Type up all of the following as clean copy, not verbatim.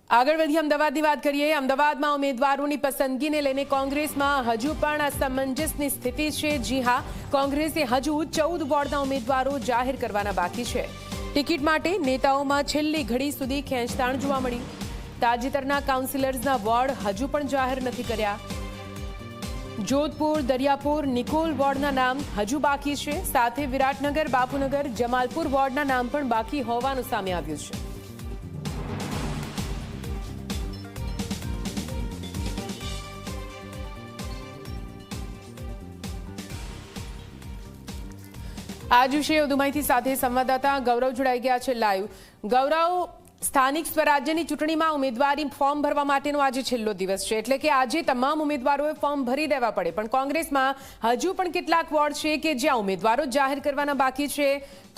આગળ વધી અમદાવાદની વાત કરીએ। અમદાવાદમાં ઉમેદવારોની પસંદગીને લઈને કોંગ્રેસમાં હજુ પણ અસમંજસની સ્થિતિ છે। જી હા, કોંગ્રેસે હજુ 14 વોર્ડના ઉમેદવારો જાહેર કરવાના બાકી છે। ટિકિટ માટે નેતાઓમાં છેલ્લી ઘડી સુધી ખેંચતાણ જોવા મળી। તાજેતરના કાઉન્સિલર્સના વોર્ડ હજુ પણ જાહેર નથી કર્યા। જોધપુર, દરિયાપુર, નિકોલ વોર્ડના નામ હજુ બાકી છે। સાથે વિરાટનગર, બાપુનગર, જમાલપુર વોર્ડના નામ પણ બાકી હોવાનું સામે આવ્યું છે। आज विषय વધુ માહિતી સાથે સંવાદદાતા ગૌરવ જોડાઈ ગયા છે લાઈવ। ગૌરવ, સ્થાનિક સ્વરાજ્યની ચૂંટણીમાં ઉમેદવારી ફોર્મ ભરવા માટેનો આજે છેલ્લો દિવસ છે, એટલે કે આજે તમામ ઉમેદવારોએ ફોર્મ ભરી દેવા પડે, પણ કોંગ્રેસમાં હજુ પણ કેટલાક વોર્ડ છે કે જ્યાં ઉમેદવારો જાહેર કરવાના બાકી છે।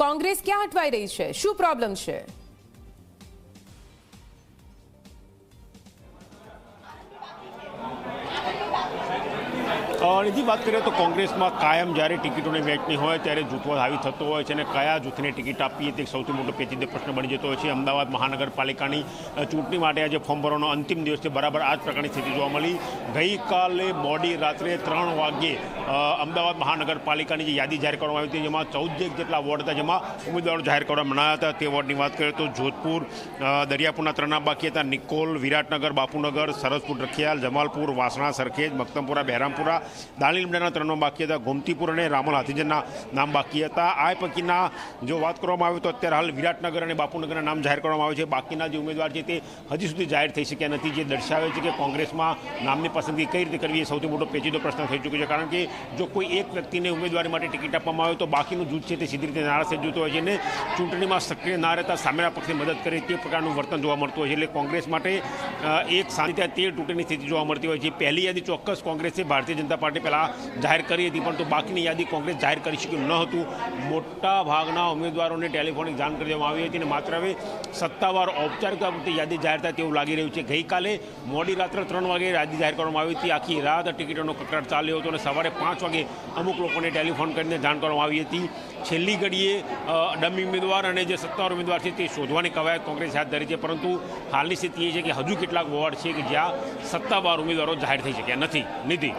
કોંગ્રેસ ક્યાં અટવાઈ રહી છે? શું પ્રોબ્લેમ છે? નિધિ, વાત કરીએ તો કોંગ્રેસમાં કાયમ જ્યારે ટિકિટોની વહેંચણી હોય ત્યારે જૂથવાદ હાવી થતો હોય છે અને કયા જૂથને ટિકિટ આપીએ તે સૌથી મોટો પેચીદો પ્રશ્ન બની જતો હોય છે। અમદાવાદ મહાનગરપાલિકાની ચૂંટણી માટે આજે ફોર્મ ભરવાનો અંતિમ દિવસ છે। બરાબર આ જ પ્રકારની સ્થિતિ જોવા મળી। ગઈકાલે મોડી રાત્રે 3 વાગ્યે અમદાવાદ મહાનગરપાલિકાની જે યાદી જાહેર કરવામાં આવી હતી, જેમાં 14 જેટલા વોર્ડ હતા જેમાં ઉમેદવારો જાહેર કરવામાં આવ્યા હતા। તે વોર્ડની વાત કરીએ તો જોધપુર, દરિયાપુરના 3 નામ બાકી હતા। નિકોલ, વિરાટનગર, બાપુનગર, સરસપુર, રખિયાલ, જમાલપુર, વાસણા, સરખેજ, મક્તમપુરા, બહેરામપુરા, દાણીલીમડાના 3 નામ બાકી હતા। ગોમતીપુર અને રામોલ હાથીજનના નામ બાકી હતા। આ પૈકીના જો વાત કરવામાં આવે તો અત્યારે હાલ વિરાટનગર અને બાપુનગરના નામ જાહેર કરવામાં આવે છે। બાકીના જે ઉમેદવાર છે તે હજી સુધી જાહેર થઈ શક્યા નથી, જે દર્શાવે છે કે કોંગ્રેસમાં નામની પસંદગી કઈ રીતે કરવી એ સૌથી મોટો પેચીદો પ્રશ્ન થઈ ચૂક્યો છે। કારણ કે જો કોઈ એક વ્યક્તિને ઉમેદવારી માટે ટિકિટ આપવામાં આવે તો બાકીનું જૂથ છે તે સીધી રીતે નારાજ થઈ જતું હોય છે અને ચૂંટણીમાં સક્રિય ના રહેતા સામેના પક્ષને મદદ કરે તે પ્રકારનું વર્તન જોવા મળતું હોય છે। એટલે કોંગ્રેસ માટે એક શાંતિ તેર તૂટેની સ્થિતિ જોવા મળતી હોય છે। પહેલી યાદી ચોક્કસ કોંગ્રેસે ભારતીય જનતા પાર્ટી પહેલાં જાહેર કરી હતી, પરંતુ બાકીની યાદી કોંગ્રેસ જાહેર કરી શક્યું ન હતું। મોટા ભાગના ઉમેદવારોને ટેલિફોનિક જાણ કરી દેવામાં આવી હતી અને માત્ર હવે સત્તાવાર ઔપચારિકતા પૂરતી યાદી જાહેર થાય તેવું લાગી રહ્યું છે। ગઈકાલે મોડી રાત્રે 3 વાગે યાદી જાહેર કરવામાં આવી હતી। આખી રાત ટિકિટોનો કકડાટ ચાલ્યો હતો અને સવારે 5 વાગે અમુક લોકોને ટેલિફોન કરીને જાણ કરવામાં આવી હતી। છેલ્લી ઘડીએ ડમી ઉમેદવાર અને જે સત્તાવાર ઉમેદવાર છે તે શોધવાની કવાયત કોંગ્રેસ હાથ ધરી છે, પરંતુ હાલની સ્થિતિ એ છે કે હજુ કેટલાક વોર્ડ છે કે જ્યાં સત્તાવાર ઉમેદવારો જાહેર થઈ શક્યા નથી। નિધિ,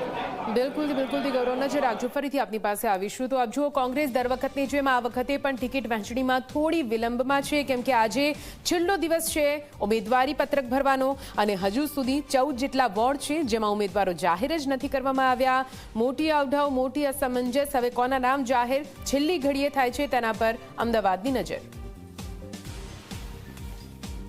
બિલકુલથી ગૌરવ, નજર રાખજો, ફરીથી આપની પાસે આવીશું। તો આપ જુઓ, કોંગ્રેસ દર વખતની જેમ આ વખતે પણ ટિકિટ વહેંચણીમાં થોડી વિલંબમાં છે, કેમ કે આજે છેલ્લો દિવસ છે ઉમેદવારી પત્રક ભરવાનો અને હજુ સુધી 14 જેટલા વોર્ડ છે જેમાં ઉમેદવારો જાહેર જ નથી કરવામાં આવ્યા। મોટી અવઢવ, મોટી અસમંજસ, હવે કોના નામ જાહેર છેલ્લી ઘડીએ થાય છે તેના પર અમદાવાદની નજર।